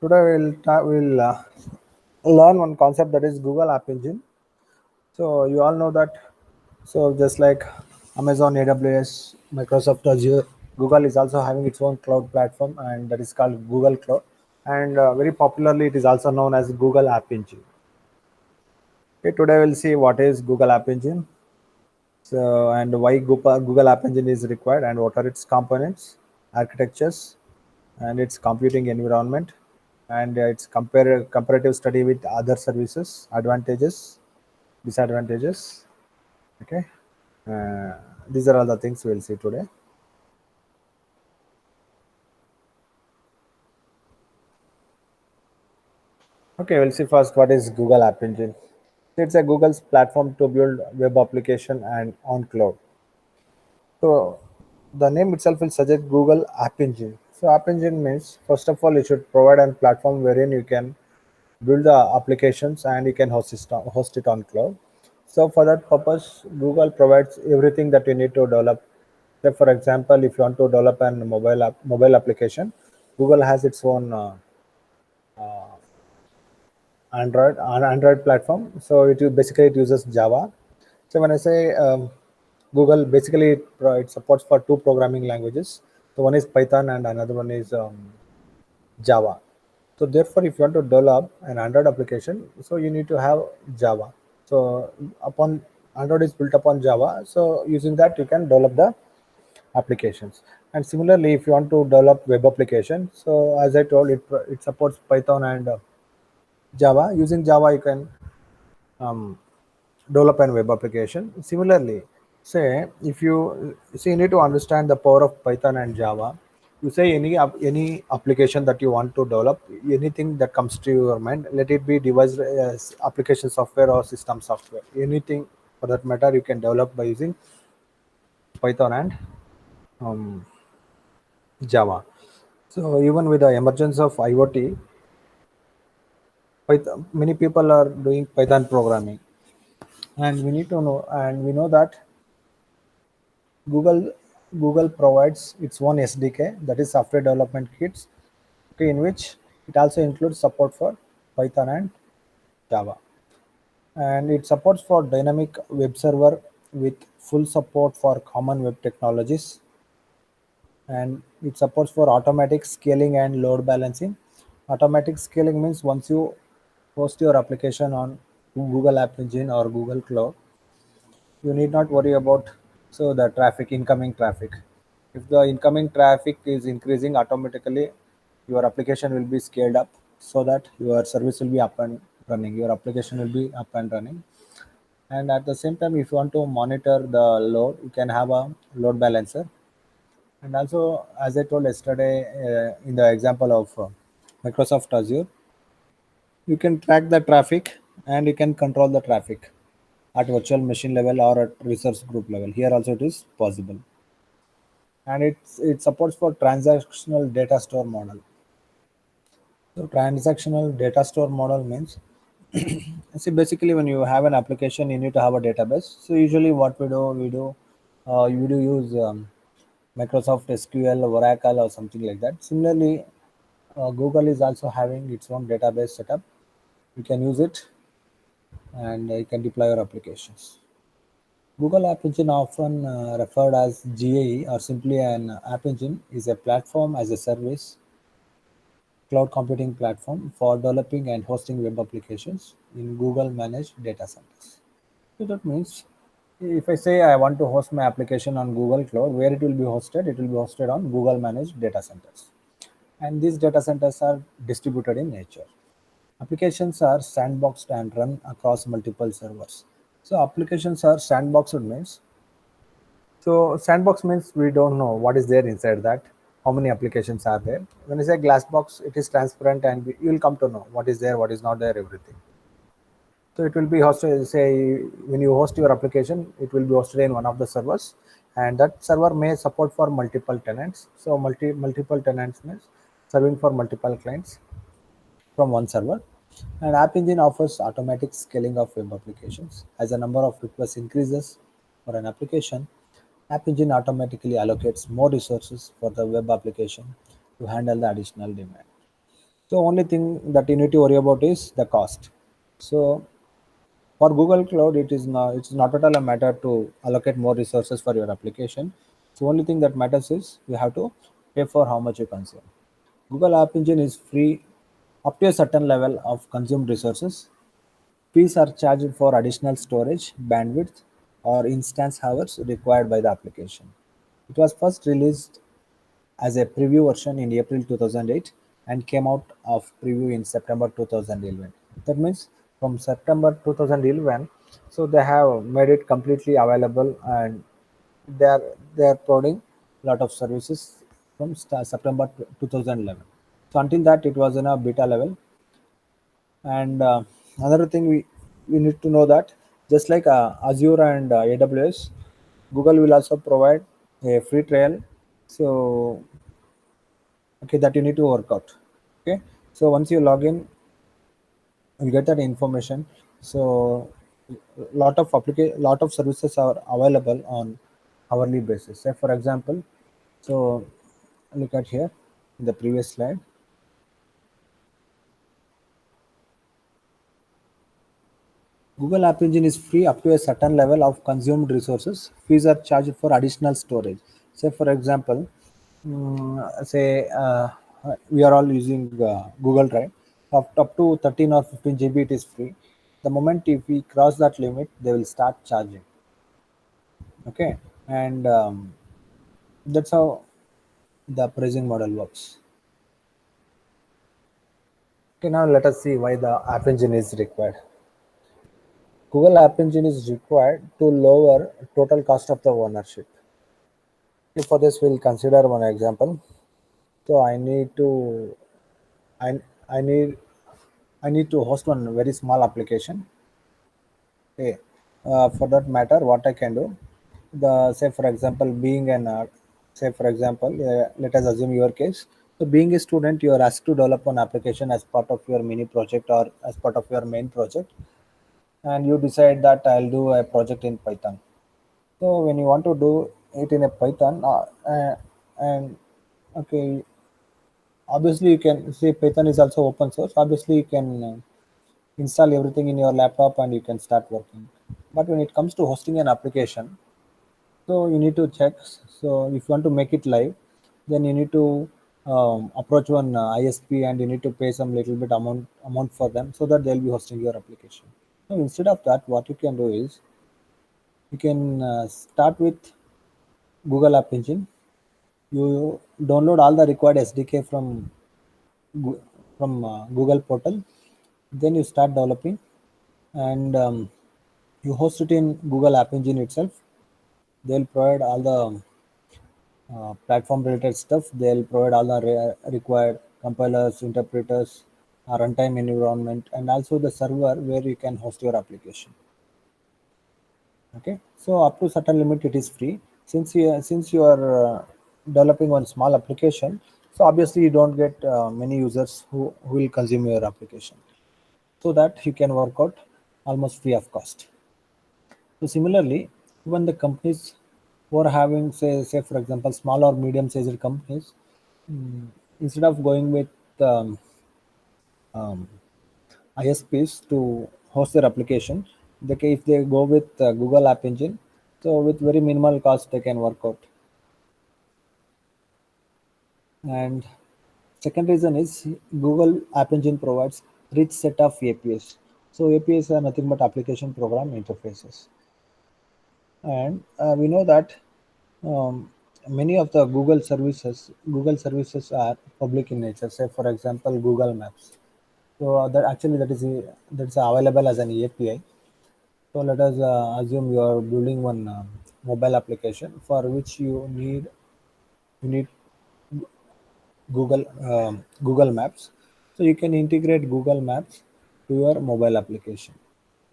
Today we'll learn one concept, that is Google App Engine. So you all know that. So just like Amazon, AWS, Microsoft Azure, Google is also having its own cloud platform, and that is called Google Cloud. And very popularly, it is also known as Google App Engine. Okay, today we'll see what is Google App Engine. So and why Google App Engine is required, and what are its components, architectures, and its computing environment, and its comparative study with other services, advantages, disadvantages. Okay, uh, these are all the things we'll see today. Okay, we'll see first what is Google App Engine. It's a Google's platform to build web application and on cloud. So the name itself will suggest Google App Engine. So App Engine means, first of all, it should provide a platform wherein you can build the applications and you can host it on cloud. So for that purpose, Google provides everything that you need to develop. Say for example, if you want to develop an mobile application, Google has its own Android platform. So basically it uses Java. So when I say Google, basically it supports for two programming languages. So one is Python and another one is Java. So therefore, if you want to develop an Android application, so you need to have Java. So upon Android is built upon Java. So using that, you can develop the applications. And similarly, if you want to develop web application, so as I told, it supports Python and Java. Using Java, you can um, develop an web application. Similarly, say if you see, you need to understand the power of Python and Java. You say any application that you want to develop, anything that comes to your mind, let it be device application software or system software, anything for that matter, you can develop by using Python and um, Java. So even with the emergence of IoT, Python, many people are doing Python programming, and we need to know, and we know that Google Google provides its own SDK, that is software development kits, okay, in which it also includes support for Python and Java, and it supports for dynamic web server with full support for common web technologies, and it supports for automatic scaling and load balancing. Automatic scaling means once you host your application on Google App Engine or Google Cloud, you need not worry about the traffic, incoming traffic. If the incoming traffic is increasing, automatically your application will be scaled up so that your service will be up and running, your application will be up and running. And at the same time, if you want to monitor the load, you can have a load balancer. And also, as I told yesterday, in the example of Microsoft Azure, you can track the traffic and you can control the traffic at virtual machine level or at resource group level. Here also it is possible, and it supports for transactional data store model. So transactional data store model means, see, basically when you have an application, you need to have a database. So usually what we do use Microsoft SQL, Oracle, or something like that. Similarly, Google is also having its own database setup. You can use it, and you can deploy your applications. Google App Engine, often referred as GAE or simply an App Engine, is a platform as a service cloud computing platform for developing and hosting web applications in Google managed data centers. So that means, if I say I want to host my application on Google Cloud, where it will be hosted? It will be hosted on Google managed data centers. And these data centers are distributed in nature. Applications are sandboxed and run across multiple servers. So applications are sandboxed means, so sandbox means we don't know what is there inside that, how many applications are there. When you say glass box, it is transparent and you will come to know what is there, what is not there, everything. So it will be hosted, say when you host your application, it will be hosted in one of the servers, and that server may support for multiple tenants. So multiple tenants means serving for multiple clients from one server. And App Engine offers automatic scaling of web applications. As the number of requests increases for an application, App Engine automatically allocates more resources for the web application to handle the additional demand. So only thing that you need to worry about is the cost. So for Google Cloud, it's not at all a matter to allocate more resources for your application. So only thing that matters is you have to pay for how much you consume. Google App Engine is free up to a certain level of consumed resources. Fees are charged for additional storage, bandwidth, or instance hours required by the application. It was first released as a preview version in April 2008 and came out of preview in September 2011. That means from September 2011, so they have made it completely available, and they are providing a lot of services from September 2011. So until that, it was in a beta level. And another thing we need to know that just like Azure and AWS, Google will also provide a free trial. So okay, that you need to work out. Okay, so once you log in, you'll get that information. So lot of services are available on hourly basis. Say for example, so look at here in the previous slide. Google App Engine is free up to a certain level of consumed resources. Fees are charged for additional storage. Say, for example, say we are all using Google Drive. Up to 13 or 15 GB, it is free. The moment if we cross that limit, they will start charging. Okay, and that's how the pricing model works. Okay, now let us see why the App Engine is required. Google App Engine is required to lower total cost of the ownership. For this, we'll consider one example. So I, I need, I need to host one very small application. Okay. For that matter, what I can do, say for example, say for example, let us assume your case. So being a student, you are asked to develop an application as part of your mini project or as part of your main project, and you decide that I'll do a project in Python. So when you want to do it in a Python, and okay, obviously you can see Python is also open source. Obviously you can install everything in your laptop and you can start working. But when it comes to hosting an application, so you need to check. So if you want to make it live, then you need to approach one ISP and you need to pay some little bit amount for them so that they'll be hosting your application. So instead of that, what you can do is you can start with Google App Engine. You download all the required SDK Goo- from Google portal. Then you start developing, and you host it in Google App Engine itself. They'll provide all the platform related stuff. They'll provide all the required compilers, interpreters, runtime environment, and also the server where you can host your application. Okay, so up to certain limit it is free. Since you are developing one small application, so obviously you don't get many users who will consume your application, so that you can work out almost free of cost. So similarly, even the companies who are having, say for example, small or medium sized companies, instead of going with um, um, ISPs to host their application, if they go with Google App Engine, so with very minimal cost they can work out. And second reason is Google App Engine provides rich set of APIs. So APIs are nothing but application program interfaces, and we know that um, many of the Google services are public in nature. Say for example, Google Maps. So that's available as an API. So let us assume you are building one mobile application for which you need Google Maps. So you can integrate Google Maps to your mobile application.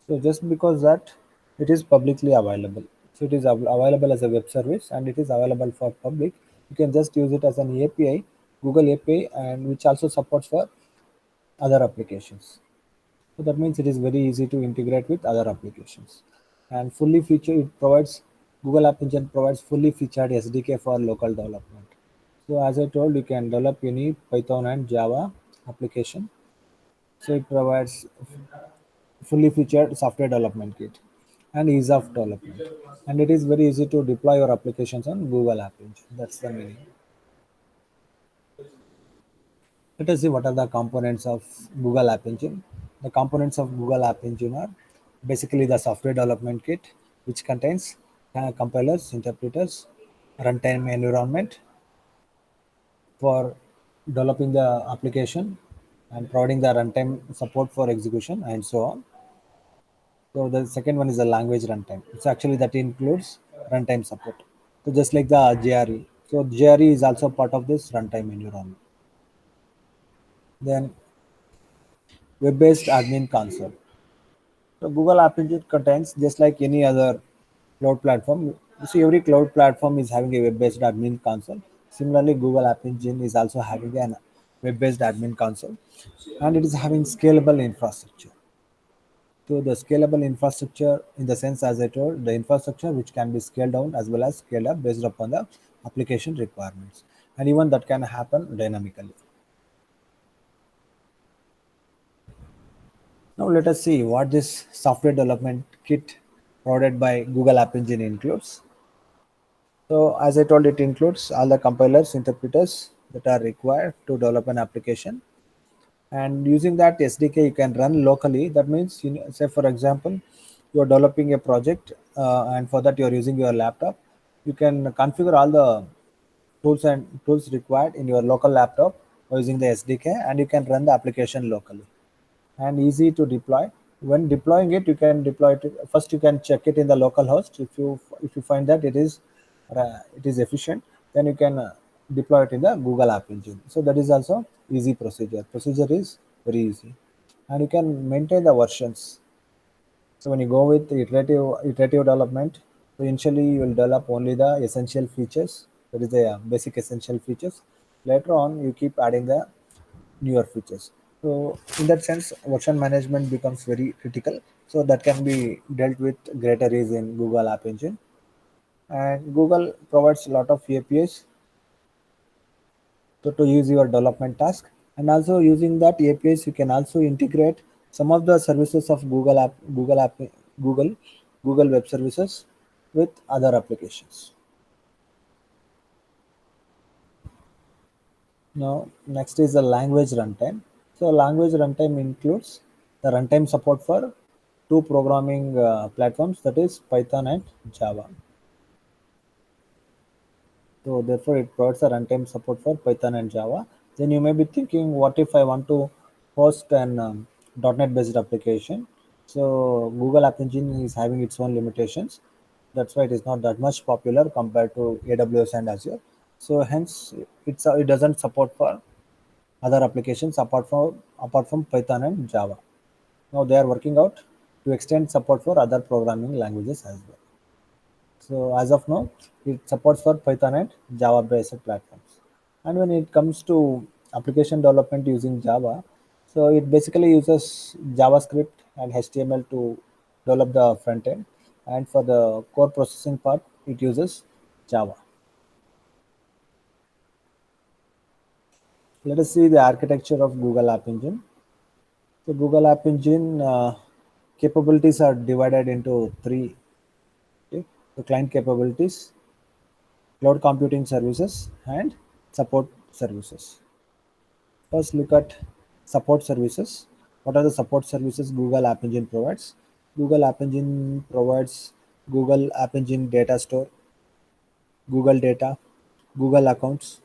So just because that it is publicly available, so it is available as a web service and it is available for public. You can just use it as an API, Google API, and which also supports for other applications. So that means it is very easy to integrate with other applications. And fully featured, it provides Google App Engine provides fully featured SDK for local development. So as I told, you can develop any Python and Java application. So it provides fully featured software development kit and ease of development. And it is very easy to deploy your applications on Google App Engine. That's the meaning. Let us see what are the components of Google App Engine. The components of Google App Engine are basically the software development kit, which contains compilers, interpreters, runtime environment for developing the application and providing the runtime support for execution and so on. So the second one is the language runtime. It's actually that includes runtime support. So just like the JRE. So JRE is also part of this runtime environment. Then web-based admin console. So Google App Engine contains just like any other cloud platform. You see, every cloud platform is having a web-based admin console. Similarly, Google App Engine is also having a web-based admin console, and it is having scalable infrastructure. So the scalable infrastructure, in the sense as I told, the infrastructure which can be scaled down as well as scaled up based upon the application requirements, and even that can happen dynamically. Now let us see what this software development kit provided by Google App Engine includes. So as I told, it includes all the compilers, interpreters that are required to develop an application. And using that SDK, you can run locally. That means, say for example, you are developing a project, and for that you are using your laptop. You can configure all the tools required in your local laptop using the SDK, and you can run the application locally and easy to deploy. When deploying it, you can deploy it first. You can check it in the local host. If you find that it is efficient, then you can deploy it in the Google App Engine. So that is also easy procedure. Procedure is very easy, and you can maintain the versions. So when you go with iterative development, so initially you will develop only the essential features. That is the basic essential features. Later on, you keep adding the newer features. So in that sense, version management becomes very critical. So that can be dealt with greater ease in Google App Engine. And Google provides a lot of APIs to use your development task. And also using that APIs, you can also integrate some of the services of Google, Google Web Services with other applications. Now, next is the language runtime. So, language runtime includes the runtime support for two programming platforms, that is Python and Java. So, therefore, it provides a runtime support for Python and Java. Then you may be thinking, what if I want to host an .NET based application? So, Google App Engine is having its own limitations. That's why it is not that much popular compared to AWS and Azure. So, hence, it doesn't support for other applications apart from Python and Java. Now they are working out to extend support for other programming languages as well. So as of now, it supports for Python and Java based platforms. And when it comes to application development using Java, so it basically uses JavaScript and HTML to develop the front end. And for the core processing part, it uses Java. Let us see the architecture of Google App Engine. So Google App Engine capabilities are divided into three. Okay? The client capabilities, cloud computing services, and support services. First, look at support services. What are the support services Google App Engine provides? Google App Engine provides Google App Engine Data Store, Google Data, Google Accounts,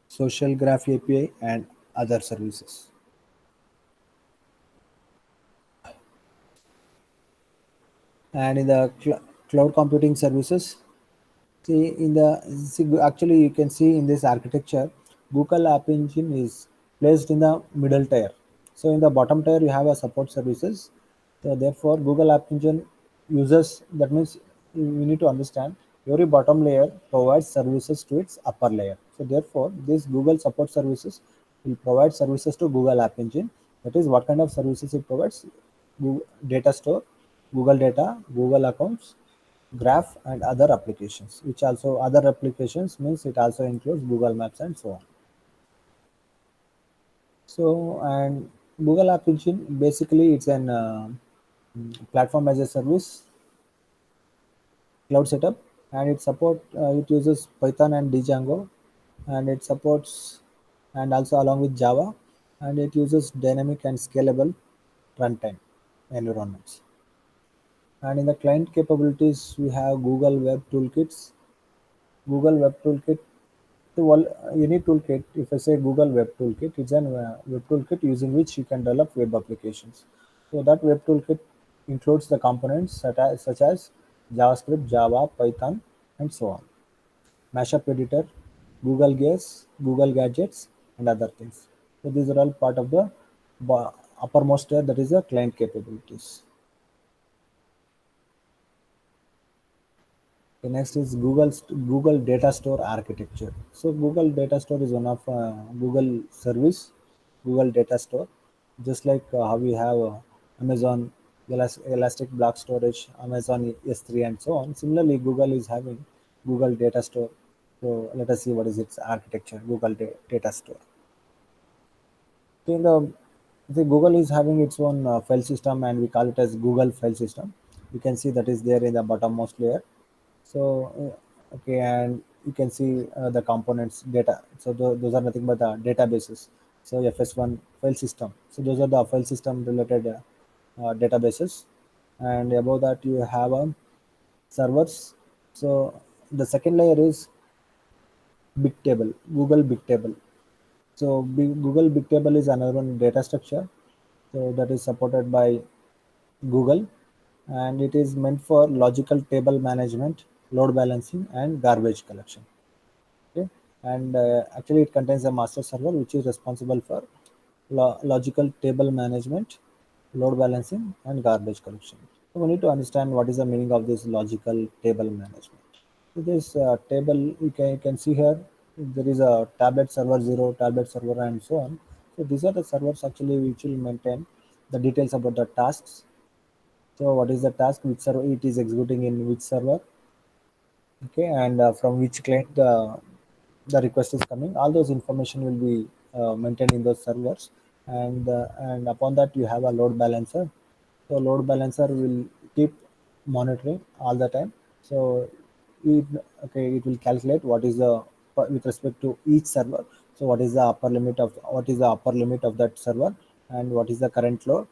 Social Graph API, and other services. And in the cloud computing services, actually you can see in this architecture, Google App Engine is placed in the middle tier. So in the bottom tier you have a support services. So therefore Google App Engine uses, that means we need to understand, every bottom layer provides services to its upper layer. So therefore this Google support services will provide services to Google App Engine. That is what kind of services it provides: Google Data Store, Google Data, Google Accounts, Graph, and other applications. Which also other applications means it also includes Google Maps and so on. So, and Google App Engine basically it's an platform as a service cloud setup, and it uses Python and Django, and it supports and also along with Java, and it uses dynamic and scalable runtime environments. And in the client capabilities, we have Google Web Toolkits. Google Web Toolkit, any toolkit. If I say Google Web Toolkit, it's an web toolkit using which you can develop web applications. So that web toolkit includes the components such as JavaScript, Java, Python, and so on. Mashup editor, Google Gaze, Google Gadgets, and other things. So these are all part of the uppermost layer, that is the client capabilities. The next is Google Data Store architecture. So Google Data Store is one of Google service, Google Data Store, just like how we have Amazon Elastic Block Storage, Amazon S3, and so on. Similarly, Google is having Google Data Store. So let us see what is its architecture. Data Store. So the Google is having its own file system, and we call it as Google file system. You can see that is there in the bottommost layer. So okay, and you can see the components data. So those are nothing but the databases. So FS1 file system. So those are the file system related databases, and above that you have servers. So the second layer is Bigtable, Google Bigtable. So Google Bigtable is another one data structure. So that is supported by Google, and it is meant for logical table management, load balancing, and garbage collection. Okay, and actually it contains a master server which is responsible for logical table management, load balancing, and garbage collection. So we need to understand what is the meaning of this logical table management. So this table you can see here there is a tablet server 0, tablet server, and so on. So these are the servers actually which will maintain the details about the tasks. So what is the task, which server it is executing in which server, okay, and from which client the request is coming. All those information will be maintained in those servers, and upon that you have a load balancer. So load balancer will keep monitoring all the time. So it okay, it will calculate what is the with respect to each server. So what is the upper limit of that server, and what is the current load.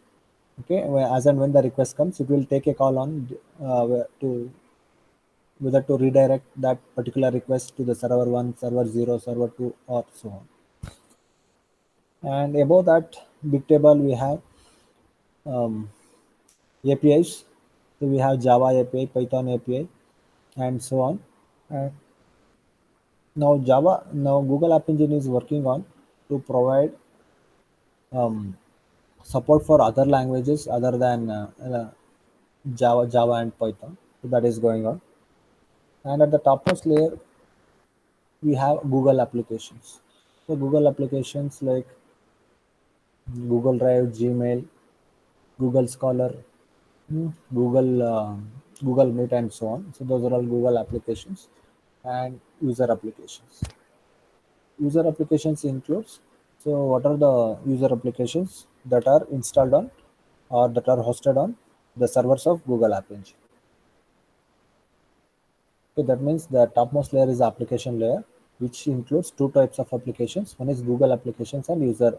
Okay, as and when the request comes, it will take a call on to whether to redirect that particular request to the server 1, server 0, server 2, or so on. And above that big table we have um, APIs. So we have Java API, Python API, and so on. And now Google App Engine is working on to provide um, support for other languages other than Java and Python. So that is going on. And at the topmost layer, we have Google applications. So Google applications like Google Drive, Gmail, Google Scholar, Google Google Meet, and so on. So those are all Google applications and user applications. User applications includes, so what are the user applications that are installed on or that are hosted on the servers of Google App Engine. So that means the topmost layer is the application layer, which includes two types of applications. One is Google applications and user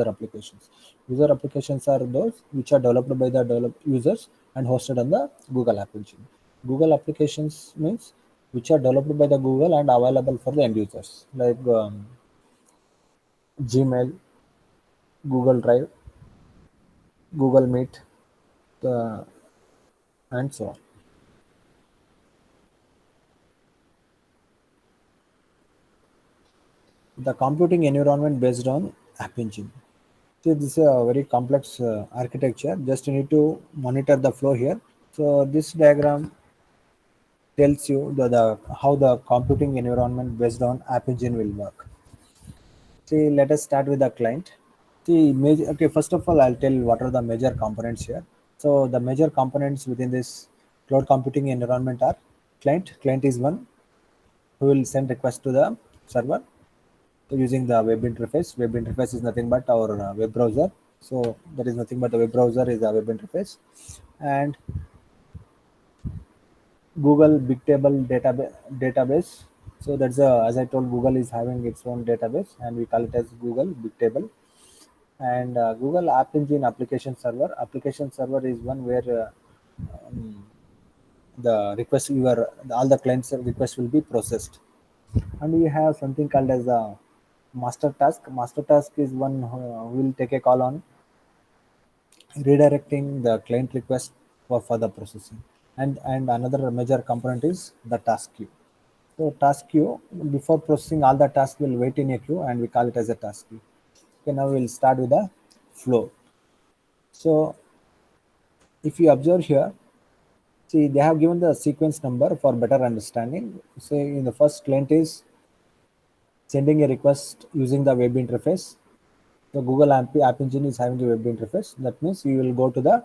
applications. User applications are those which are developed by the users and hosted on the Google App Engine. Google applications means which are developed by the Google and available for the end users, like Gmail, Google Drive, Google Meet, uh, and so on. The computing environment based on App Engine. See, this is a very complex architecture. Just you need to monitor the flow here. So this diagram tells you how the computing environment based on App Engine will work. See, let us start with the client. Okay, first of all, I'll tell you what are the major components here. So the major components within this cloud computing environment are client. Client is one who will send request to the server. using the web interface. Web interface is nothing but our web browser. So that is nothing but the web browser is a web interface, and Google Bigtable database. So that's as I told, Google is having its own database, and we call it as Google Bigtable. And Google App Engine application server. Application server is one where um, the request your all the clients request will be processed, and we have something called as a master task. Master task is one who will take a call on redirecting the client request for further processing. And another major component is the task queue. So task queue, before processing all the tasks will wait in a queue, and we call it as a task queue. Okay, now we'll start with the flow. So if you observe here, see they have given the sequence number for better understanding. Say in the first, client is sending a request using the web interface. The Google App Engine is having a web interface. That means you will go to the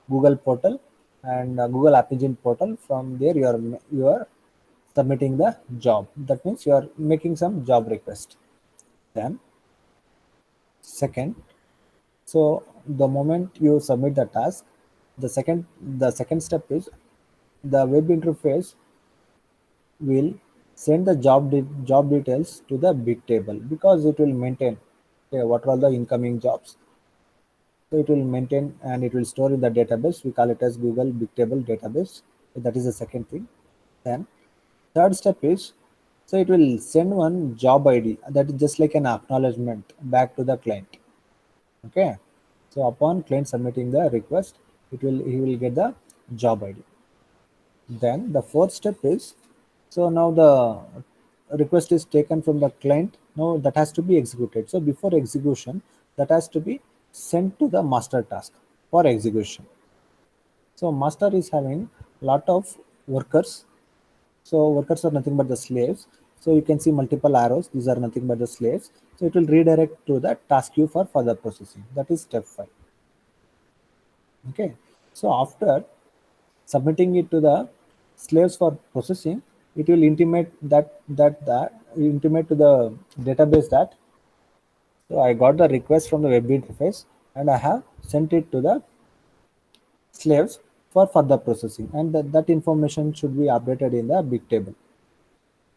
Google portal and Google App Engine portal. From there, you are submitting the job. That means you are making some job request. Then second, so the moment you submit the task, the second step is the web interface will send the job details to the big table, because it will maintain, okay, what are all the incoming jobs. So it will maintain and it will store in the database. We call it as Google Bigtable database. So that is the second thing. Then third step is, so it will send one job ID, that is just like an acknowledgement back to the client. Okay. So upon client submitting the request, he will get the job ID. Then the fourth step is, so now the request is taken from the client. Now that has to be executed. So before execution, that has to be sent to the master task for execution. So master is having lot of workers. So workers are nothing but the slaves. So you can see multiple arrows. These are nothing but the slaves. So it will redirect to the task queue for further processing. That is step 5. Okay. So after submitting it to the slaves for processing, it will intimate to the database that, so I got the request from the web interface and I have sent it to the slaves for further processing, and that information should be updated in the big table.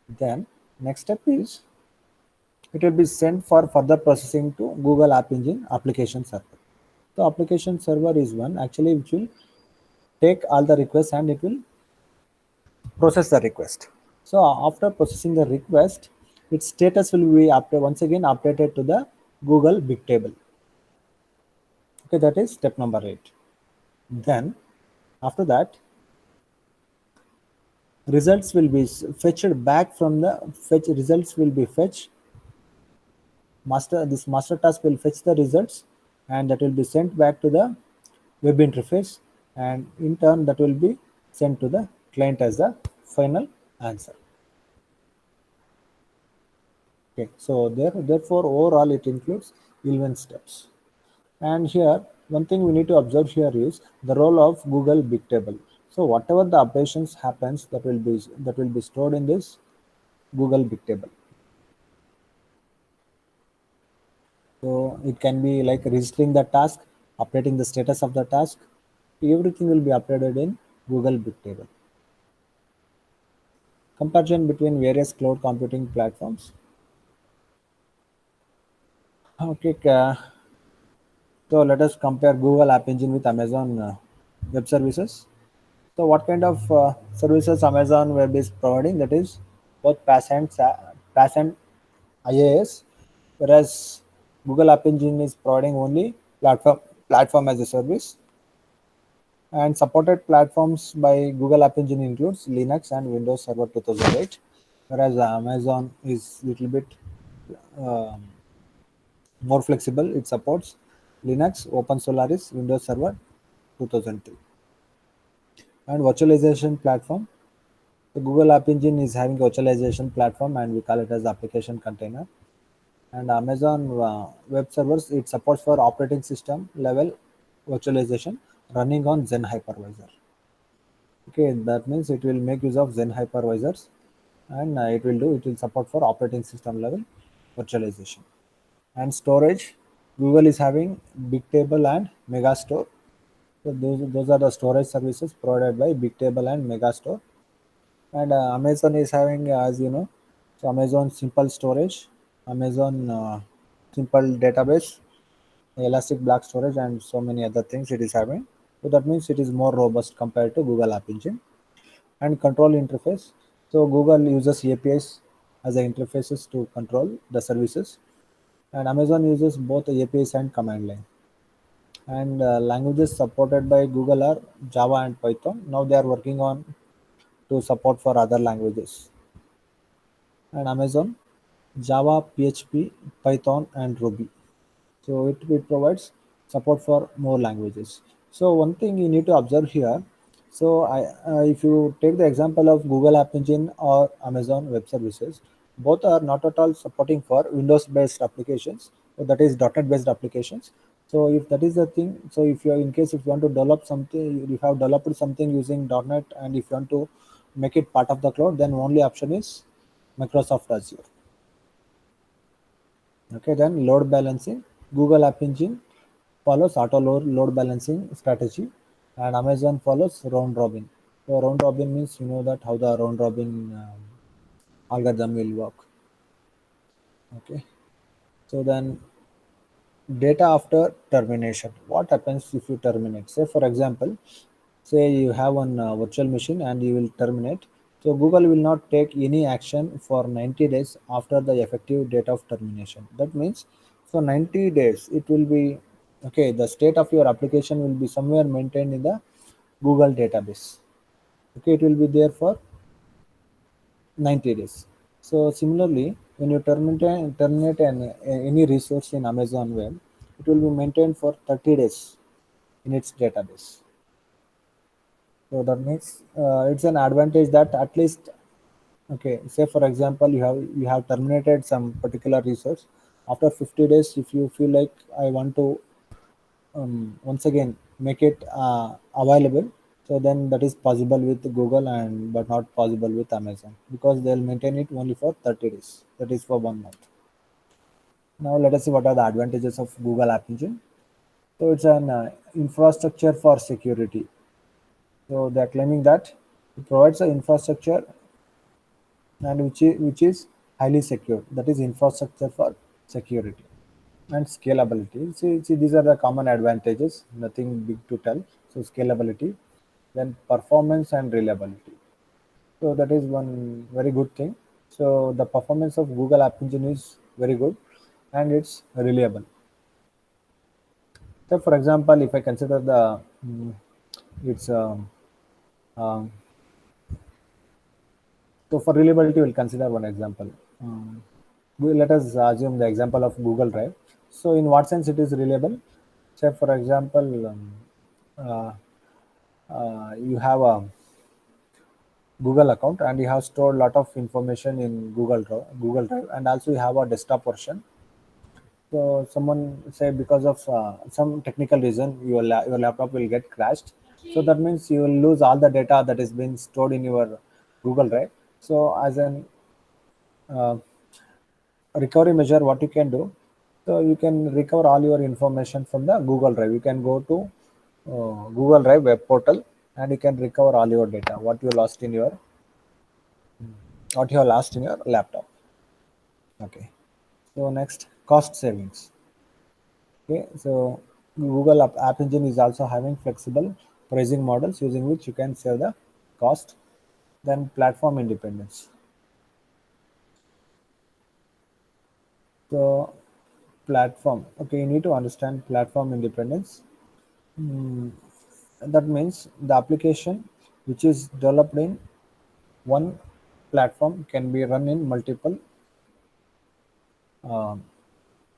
Then next step is, it will be sent for further processing to Google App Engine application server. So application server is one actually which will take all the requests and it will process the request. So after processing the request, its status will be once again updated to the Google Bigtable. Okay, that is step number 8. Then after that, results will be fetched back from the fetch. Results will be fetched. This master task will fetch the results, and that will be sent back to the web interface, and in turn that will be sent to the client as the final answer. Okay, so therefore overall it includes 11 steps. And here one thing we need to observe here is the role of Google Bigtable. So whatever the operations happens, that will be stored in this Google Bigtable. So it can be like registering the task, updating the status of the task. Everything will be uploaded in Google Bigtable. Comparison between various cloud computing platforms. Okay, so let us compare Google App Engine with Amazon Web Services. So what kind of services Amazon Web is providing? That is both PaaS and IaaS, whereas Google App Engine is providing only platform as a service. And supported platforms by Google App Engine includes Linux and Windows Server 2008, whereas Amazon is little bit um, more flexible. It supports Linux, OpenSolaris, Windows Server 2003. And virtualization platform. The Google App Engine is having a virtualization platform, and we call it as application container. And Amazon Web Servers, it supports for operating system level virtualization running on Zen hypervisor. Okay, that means it will make use of Zen hypervisors, and it will support for operating system level. virtualization. And storage, Google is having Bigtable and Megastore. So those are the storage services provided by Bigtable and Megastore. And Amazon is having, as you know, so Amazon Simple Storage, Amazon Simple Database, Elastic Block Storage, and so many other things it is having. So that means it is more robust compared to Google App Engine. And control interface. So Google uses APIs as the interfaces to control the services, and Amazon uses both APIs and command line. And languages supported by Google are Java and Python. Now they are working on to support for other languages. And Amazon, Java, PHP, Python, and Ruby. So it provides support for more languages. So one thing you need to observe here. So if you take the example of Google App Engine or Amazon Web Services, both are not at all supporting for Windows based applications, so that is .NET based applications. So if that is the thing, so if you are in case if you want to develop something, if you have developed something using .NET and if you want to make it part of the cloud, then only option is Microsoft Azure. Okay, then load balancing. Google App Engine follows auto load balancing strategy, and Amazon follows round robin. So round robin means you know that how the round robin algorithm will work. Okay, so then data after termination. What happens if you terminate? Say for example, say you have one virtual machine and you will terminate. So Google will not take any action for 90 days after the effective date of termination. That means so 90 days it will be okay. The state of your application will be somewhere maintained in the Google database. Okay, it will be there for 90 days. So similarly, when you terminate any resource in Amazon Web, it will be maintained for 30 days in its database. So that means it's an advantage that at least okay, say for example you have terminated some particular resource. After 50 days, if you feel like I want to once again make it available, so then that is possible with Google and but not possible with Amazon because they'll maintain it only for 30 days. That is for 1 month. Now let us see what are the advantages of Google App Engine. So it's an infrastructure for security. So they are claiming that it provides an infrastructure and which is highly secure. That is infrastructure for security and scalability. See, these are the common advantages. Nothing big to tell. So scalability, then performance and reliability. So that is one very good thing. So the performance of Google App Engine is very good, and it's reliable. So for example, if I consider the it's um, so for reliability, we'll consider one example. Let us assume the example of Google Drive. So in what sense it is reliable? Say for example, uh, you have a Google account and you have stored a lot of information in Google Drive, and also you have a desktop version. So someone say because of some technical reason your laptop will get crashed. So that means you will lose all the data that is being stored in your Google Drive. So as an uh, recovery measure, what you can do, so you can recover all your information from the Google Drive. You can go to Google Drive web portal and you can recover all your data what you have lost in your laptop. Okay, so next, cost savings. Okay, so Google App Engine is also having flexible pricing models using which you can save the cost. Then platform independence. So platform, okay, you need to understand platform independence. Mm, that means the application which is developed in one platform can be run in multiple. Um,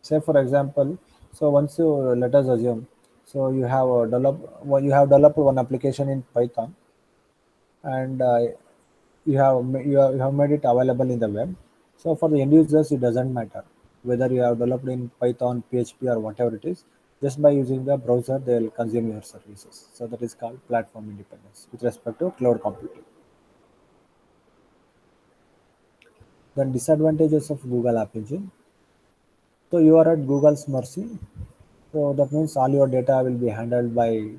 Say for example, so once you let us assume, so you have developed one application in Python, and you have made it available in the web. So for the end users, it doesn't matter whether you have developed in Python, PHP, or whatever it is. Just by using the browser, they'll consume your services. So that is called platform independence with respect to cloud computing. Then disadvantages of Google App Engine. So you are at Google's mercy. So that means all your data will be handled by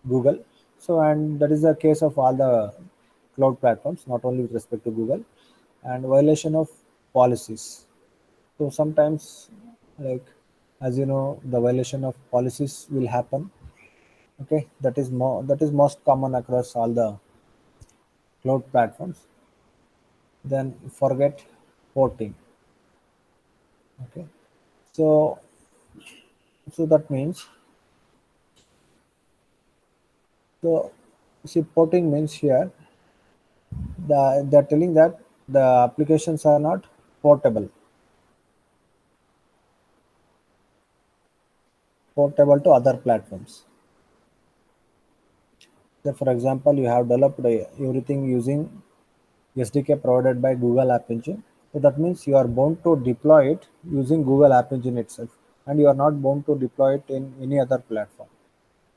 Google. So and that is the case of all the cloud platforms, not only with respect to Google, and violation of policies. So sometimes, like as you know, the violation of policies will happen. Okay, that is most common across all the cloud platforms. Then forget porting. Okay, so that means, so see, porting means here they're telling that the applications are not portable to other platforms. So for example, you have developed everything using SDK provided by Google App Engine. So that means you are bound to deploy it using Google App Engine itself, and you are not bound to deploy it in any other platform.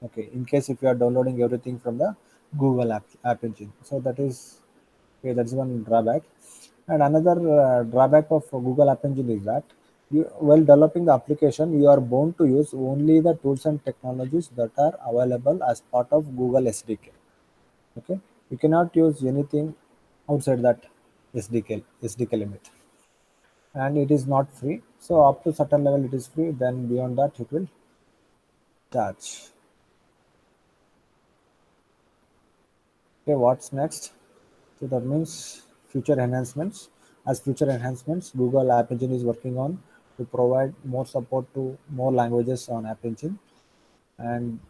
Okay, in case if you are downloading everything from the Google App Engine. So that is, okay, that's one drawback. And another drawback of Google App Engine is that while developing the application, you are bound to use only the tools and technologies that are available as part of Google SDK. Okay, you cannot use anything outside that SDK limit, and it is not free. So up to certain level, it is free. Then beyond that, it will charge. Okay, what's next? So that means future enhancements. As future enhancements, Google App Engine is working on to provide more support to more languages on App Engine, and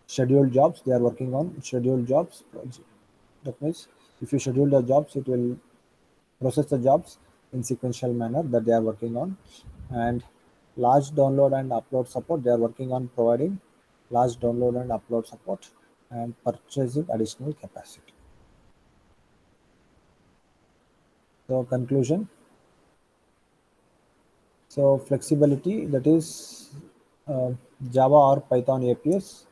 scheduled jobs. They are working on scheduled jobs. That means if you schedule the jobs, it will process the jobs in sequential manner that they are working on. And large download and upload support, they are working on providing large download and upload support and purchasing additional capacity. So conclusion, so flexibility, that is uh, Java or Python APIs.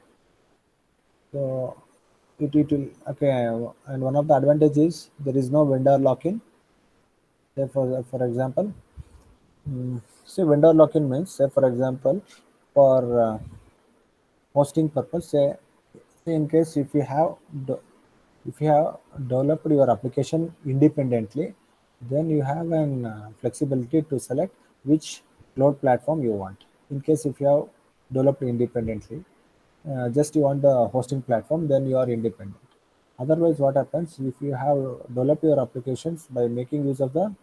So it will, okay, and one of the advantages, there is no vendor lock-in. Therefore, for example, say vendor lock-in means, say for example, for hosting purpose, say in case if you have developed your application independently, then you have an flexibility to select which cloud platform you want. In case if you have developed independently, just you want the hosting platform, then you are independent. Otherwise, what happens if you have developed your applications by making use of the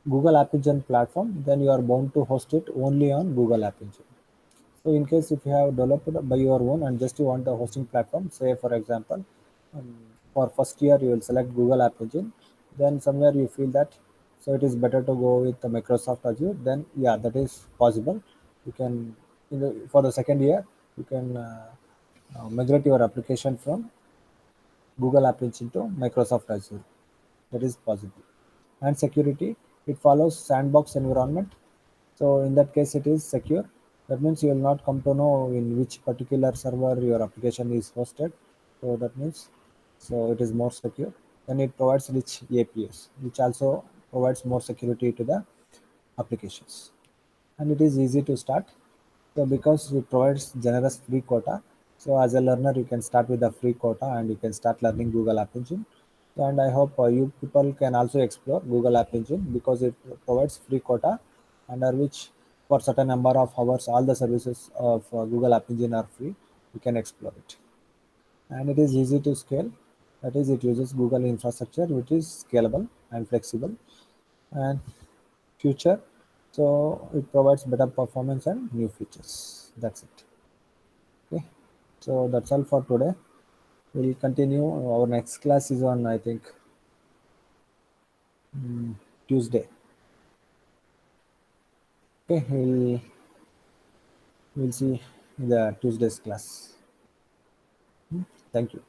Google App Engine platform, then you are bound to host it only on Google App Engine. So in case if you have developed by your own and just you want the hosting platform, say for example, um, for first year you will select Google App Engine, then somewhere you feel that so it is better to go with the Microsoft Azure, then yeah, that is possible. You can, for the second year, you can migrate your application from Google App Engine to Microsoft Azure. That is possible. And security, it follows sandbox environment. So in that case, it is secure. That means you will not come to know in which particular server your application is hosted. So that means, so it is more secure. Then it provides rich APIs, which also provides more security to the applications. And it is easy to start. So because it provides generous free quota, so as a learner you can start with the free quota and you can start learning Google App Engine. And I hope you people can also explore Google App Engine because it provides free quota under which for certain number of hours all the services of Google App Engine are free. You can explore it, and it is easy to scale. That is, it uses Google infrastructure which is scalable and flexible and future. So it provides better performance and new features. That's it. Okay. So that's all for today. We'll continue. Our next class is on, I think, Tuesday. Okay. We'll see in the Tuesday's class. Thank you.